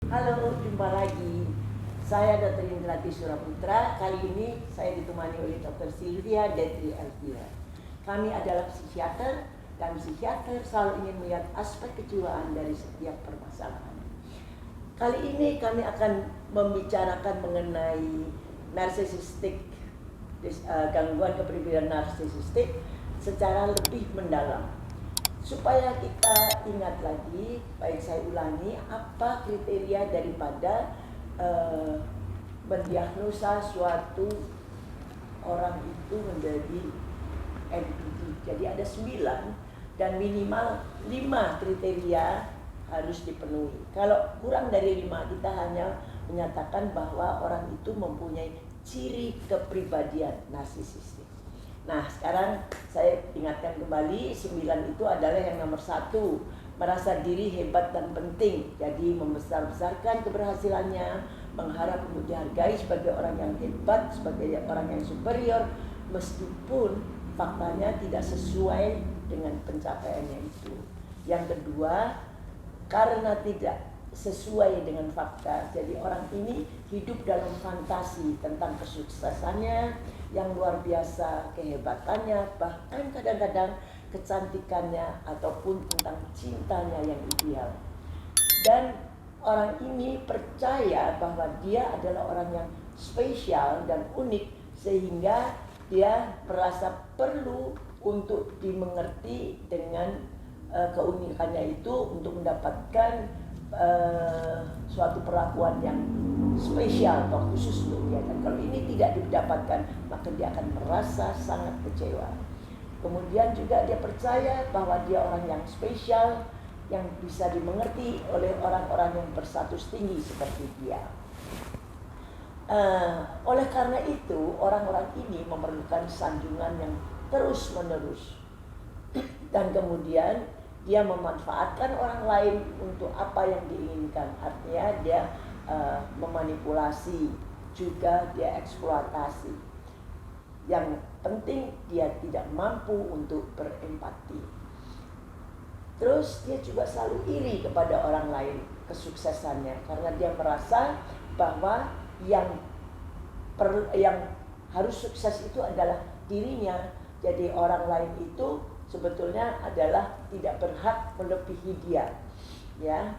Halo, jumpa lagi. Saya Dr. Indrati Suraputra. Kali ini saya ditemani oleh Dr. Sylvia Detri Elvira. Kami adalah psikiater dan psikiater selalu ingin melihat aspek kejiwaan dari setiap permasalahan. Kali ini kami akan membicarakan mengenai narsisistik, gangguan kepribadian narsisistik secara lebih mendalam. Supaya kita ingat lagi, baik saya ulangi, apa kriteria daripada mendiagnosa suatu orang itu menjadi NPD. Jadi ada 9 dan minimal 5 kriteria harus dipenuhi. Kalau kurang dari 5, kita hanya menyatakan bahwa orang itu mempunyai ciri kepribadian narsisistik. Nah, sekarang saya ingatkan kembali, 9 itu adalah yang nomor 1, merasa diri hebat dan penting. Jadi membesar-besarkan keberhasilannya, mengharap untuk dihargai sebagai orang yang hebat, sebagai orang yang superior, meskipun faktanya tidak sesuai dengan pencapaiannya itu. Yang kedua, karena tidak sesuai dengan fakta, jadi orang ini hidup dalam fantasi tentang kesuksesannya yang luar biasa, kehebatannya, bahkan kadang-kadang kecantikannya ataupun tentang cintanya yang ideal. Dan orang ini percaya bahwa dia adalah orang yang spesial dan unik, sehingga dia merasa perlu untuk dimengerti dengan keunikannya itu untuk mendapatkan suatu perlakuan yang spesial atau khusus untuk dia. Dan kalau ini tidak didapatkan, maka dia akan merasa sangat kecewa. Kemudian juga dia percaya bahwa dia orang yang spesial, yang bisa dimengerti oleh orang-orang yang berstatus tinggi seperti dia. Oleh karena itu, orang-orang ini memerlukan sanjungan yang terus-menerus. Dan kemudian dia memanfaatkan orang lain untuk apa yang diinginkan. Artinya dia memanipulasi, juga dia eksploitasi. Yang penting dia tidak mampu untuk berempati. Terus dia juga selalu iri kepada orang lain kesuksesannya, karena dia merasa bahwa yang harus sukses itu adalah dirinya. Jadi orang lain itu sebetulnya adalah tidak berhak melebihi dia, ya.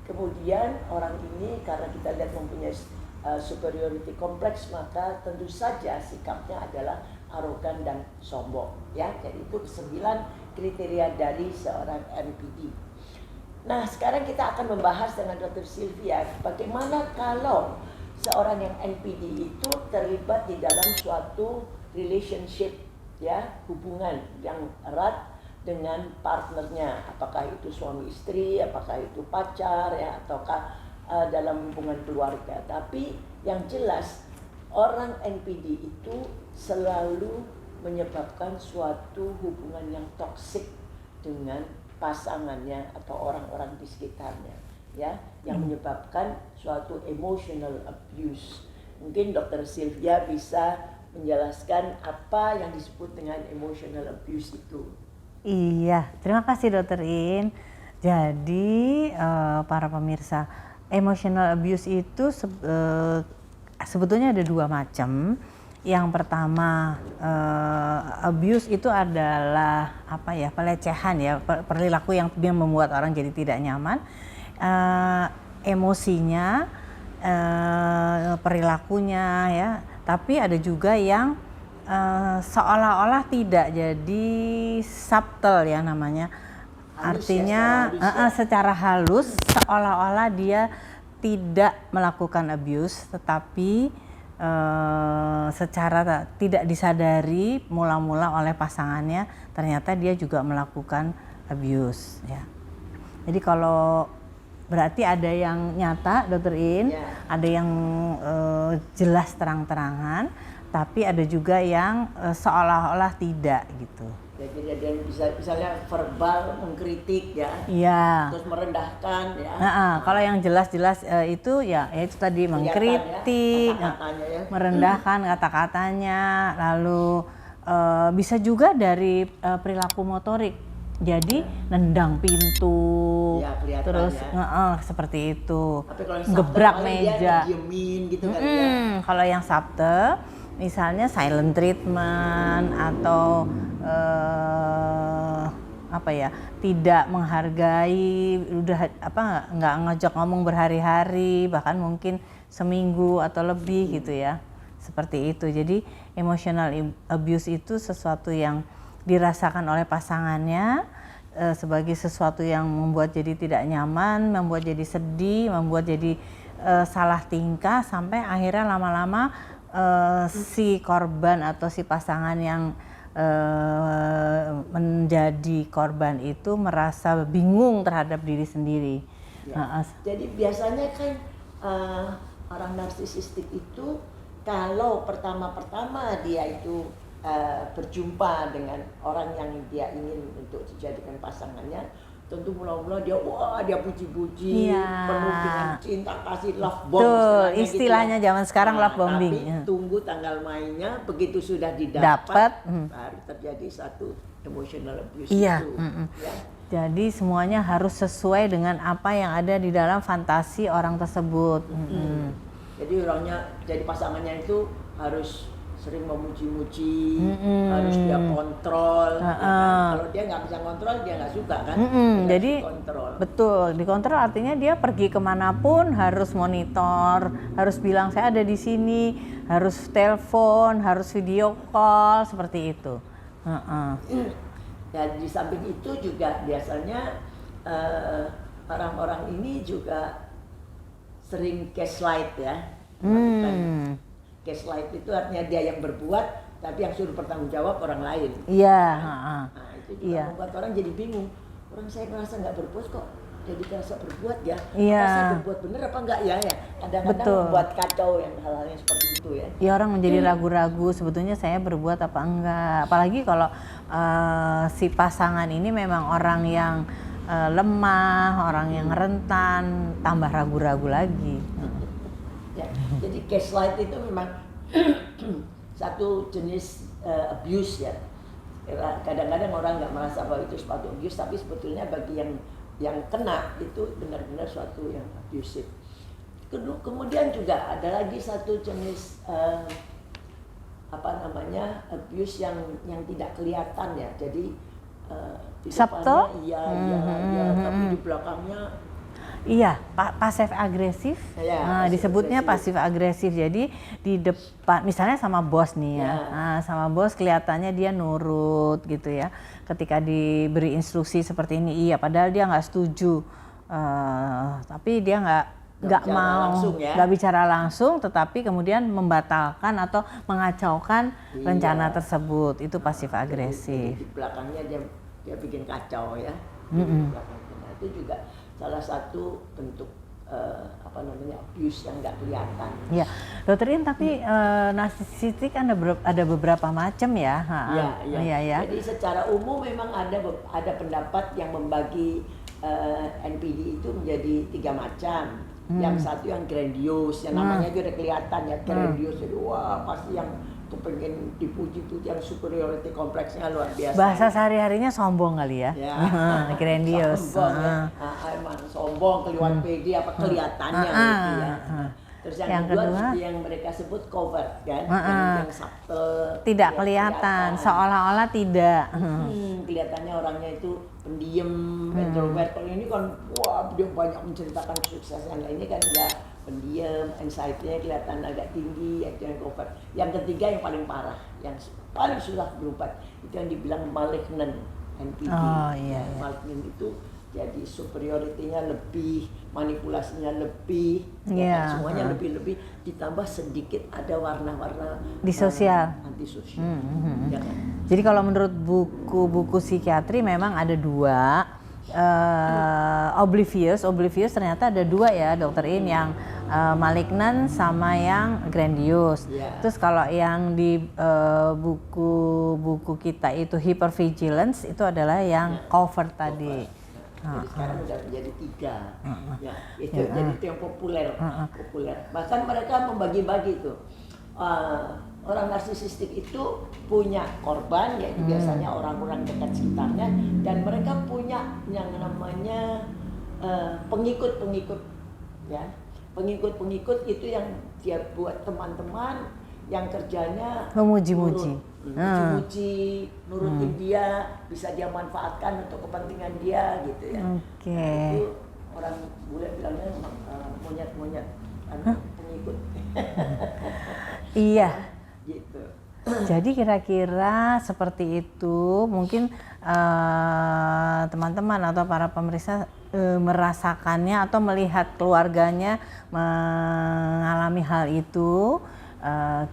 Kemudian orang ini karena kita lihat mempunyai superiority kompleks, maka tentu saja sikapnya adalah arogan dan sombong, ya. Jadi itu 9 kriteria dari seorang NPD. Nah, sekarang kita akan membahas dengan Dr. Sylvia bagaimana kalau seorang yang NPD itu terlibat di dalam suatu relationship, ya, hubungan yang erat dengan partnernya, apakah itu suami istri, apakah itu pacar, ya, ataukah dalam hubungan keluarga. Tapi yang jelas orang NPD itu selalu menyebabkan suatu hubungan yang toksik dengan pasangannya atau orang-orang di sekitarnya, ya, yang menyebabkan suatu emotional abuse. Mungkin Dr. Sylvia bisa menjelaskan apa yang disebut dengan emotional abuse itu. Iya, terima kasih Dr. In. Jadi para pemirsa, emotional abuse itu sebetulnya ada 2 macam. Yang pertama, abuse itu adalah pelecehan, ya, perilaku yang membuat orang jadi tidak nyaman. Emosinya, perilakunya, ya. Tapi ada juga yang seolah-olah tidak, jadi subtle, ya, namanya. Artinya secara halus seolah-olah dia tidak melakukan abuse, tetapi secara tidak disadari mula-mula oleh pasangannya ternyata dia juga melakukan abuse, ya. Jadi kalau berarti ada yang nyata, Dr. In, ada yang jelas terang-terangan, tapi ada juga yang seolah-olah tidak, gitu. Jadi ada yang misalnya verbal mengkritik, ya, terus merendahkan, ya. Kalau yang jelas-jelas itu ya itu tadi mengkritik, ya, merendahkan kata-katanya, lalu bisa juga dari perilaku motorik. Jadi nendang pintu, Ya, kelihatan terus ya. seperti itu, Tapi kalau yang sabte gebrak paling meja. dia ngediemin gitu kan ya. Kalau yang sabte, misalnya silent treatment atau apa ya, tidak menghargai, udah apa nggak ngajak ngomong berhari-hari, bahkan mungkin seminggu atau lebih gitu ya, seperti itu. Jadi emotional abuse itu sesuatu yang dirasakan oleh pasangannya sebagai sesuatu yang membuat jadi tidak nyaman, membuat jadi sedih, membuat jadi salah tingkah, sampai akhirnya lama-lama si korban atau si pasangan yang menjadi korban itu merasa bingung terhadap diri sendiri. Ya. Jadi biasanya kan orang narsisistik itu kalau pertama-pertama dia itu berjumpa dengan orang yang dia ingin untuk dijadikan pasangannya, tentu mula-mula dia puji-puji, penuh dengan cinta kasih, love bomb. Betul, istilahnya gitu ya. zaman sekarang love bombing. Tapi tunggu tanggal mainnya, begitu sudah didapat, baru terjadi satu emotional abuse itu. Ya. Jadi semuanya harus sesuai dengan apa yang ada di dalam fantasi orang tersebut. Jadi orangnya, jadi pasangannya itu harus sering memuji-muji, harus dia kontrol. Ya kan? Kalau dia nggak bisa kontrol, dia nggak suka kan. Jadi dikontrol. Betul, dikontrol artinya dia pergi kemanapun harus monitor, harus bilang saya ada di sini, harus telepon, harus video call, seperti itu. Dan di samping itu juga biasanya orang-orang ini juga sering gaslight ya. Gaslight itu artinya dia yang berbuat, tapi yang suruh bertanggung jawab orang lain. Iya. Nah, itu juga membuat orang jadi bingung. Orang saya merasa nggak berbuat kok, jadi merasa berbuat ya. Iya. Apa saya berbuat bener apa enggak ya? Kadang-kadang membuat kacau yang hal-hal yang seperti itu ya. Ya, orang menjadi ragu-ragu sebetulnya saya berbuat apa enggak. Apalagi kalau si pasangan ini memang orang yang lemah, orang yang rentan, tambah ragu-ragu lagi. Ya, jadi gaslight itu memang satu jenis abuse ya. Kadang-kadang orang nggak merasa bahwa itu suatu abuse, tapi sebetulnya bagi yang kena itu benar-benar suatu yang abusive. Kemudian juga ada lagi satu jenis abuse yang tidak kelihatan ya. Jadi di depannya iya, tapi di belakangnya iya, pasif agresif. Ya, disebutnya pasif agresif. Jadi di depan, misalnya sama bos nih ya. Nah, sama bos kelihatannya dia nurut gitu ya. Ketika diberi instruksi seperti ini, iya, padahal dia nggak setuju. Tapi dia nggak mau, nggak bicara langsung, tetapi kemudian membatalkan atau mengacaukan rencana tersebut. Itu pasif agresif. Di belakangnya dia bikin kacau ya. Itu juga salah satu bentuk abuse yang nggak kelihatan. Ya, Dokter In, tapi narsisistik kan ada beberapa macam ya. Iya. Jadi secara umum memang ada pendapat yang membagi NPD itu menjadi 3 macam. Yang satu yang grandiose, yang namanya juga udah kelihatan ya, grandiose. Jadi wah pasti yang pengen dipuji-puji, yang superiority kompleksnya luar biasa. Bahasa sehari-harinya sombong kali ya. Grandiose. Sombong ya. Emang sombong, keliwat pede apa kelihatannya gitu ya. Terus yang kedua seperti yang mereka sebut covert kan, yang subtle, tidak kelihatan, seolah-olah tidak. Kelihatannya orangnya itu pendiam, introvert. Kalau ini kan wah dia banyak menceritakan kesuksesan. Ini kan enggak, pendiam, anxiety-nya kelihatan agak tinggi, itu yang covert. Yang ketiga yang paling parah, yang paling susah berobat, itu yang dibilang malignant NPD. Malignant itu jadi superiority-nya lebih, manipulasinya lebih, semuanya lebih, ditambah sedikit ada warna-warna di sosial, antisosial. Jadi kalau menurut buku-buku psikiatri memang ada 2. Oblivious ternyata ada 2 ya, Dokter In, yang malignant sama yang grandiose. Terus kalau yang di buku-buku kita itu hypervigilance, itu adalah yang covert tadi. Jadi sekarang udah menjadi 3. Itu jadi itu yang populer. Bahkan mereka membagi-bagi itu. Orang narsisistik itu punya korban, yaitu biasanya orang-orang dekat sekitarnya, dan mereka punya yang namanya pengikut-pengikut, ya. Pengikut-pengikut itu yang dia buat teman-teman yang kerjanya memuji-muji, muji-muji, nurutin dia, bisa dia manfaatkan untuk kepentingan dia, gitu ya. Oke. Nah, itu orang bule bilangnya monyet-monyet pengikut. Iya. Gitu. Jadi kira-kira seperti itu, mungkin teman-teman atau para pemirsa merasakannya atau melihat keluarganya mengalami hal itu,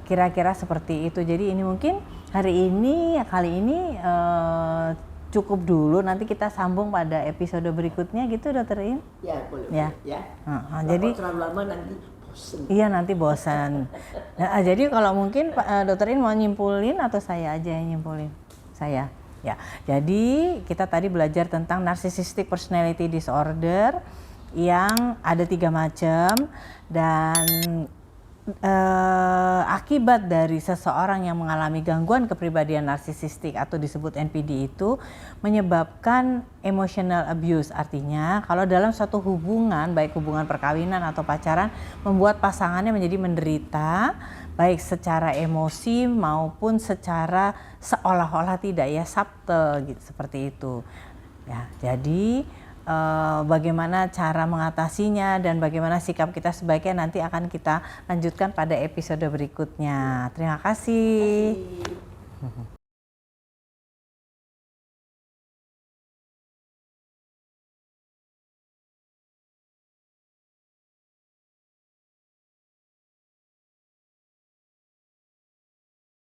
kira-kira seperti itu. Jadi ini mungkin kali ini cukup dulu, nanti kita sambung pada episode berikutnya gitu, Dokter In. Ya, boleh. Ya. Jadi terlalu lama nanti bosan. Iya, nanti bosan. Nah, jadi kalau mungkin Dokter In mau nyimpulin atau saya aja yang nyimpulin? Saya. Ya. Jadi kita tadi belajar tentang narcissistic personality disorder yang ada 3 macam, dan akibat dari seseorang yang mengalami gangguan kepribadian narsisistik atau disebut NPD itu menyebabkan emotional abuse. Artinya kalau dalam suatu hubungan, baik hubungan perkawinan atau pacaran, membuat pasangannya menjadi menderita baik secara emosi maupun secara seolah-olah tidak, ya, subtle gitu, seperti itu. Ya, jadi bagaimana cara mengatasinya dan bagaimana sikap kita sebaiknya nanti akan kita lanjutkan pada episode berikutnya. Terima kasih.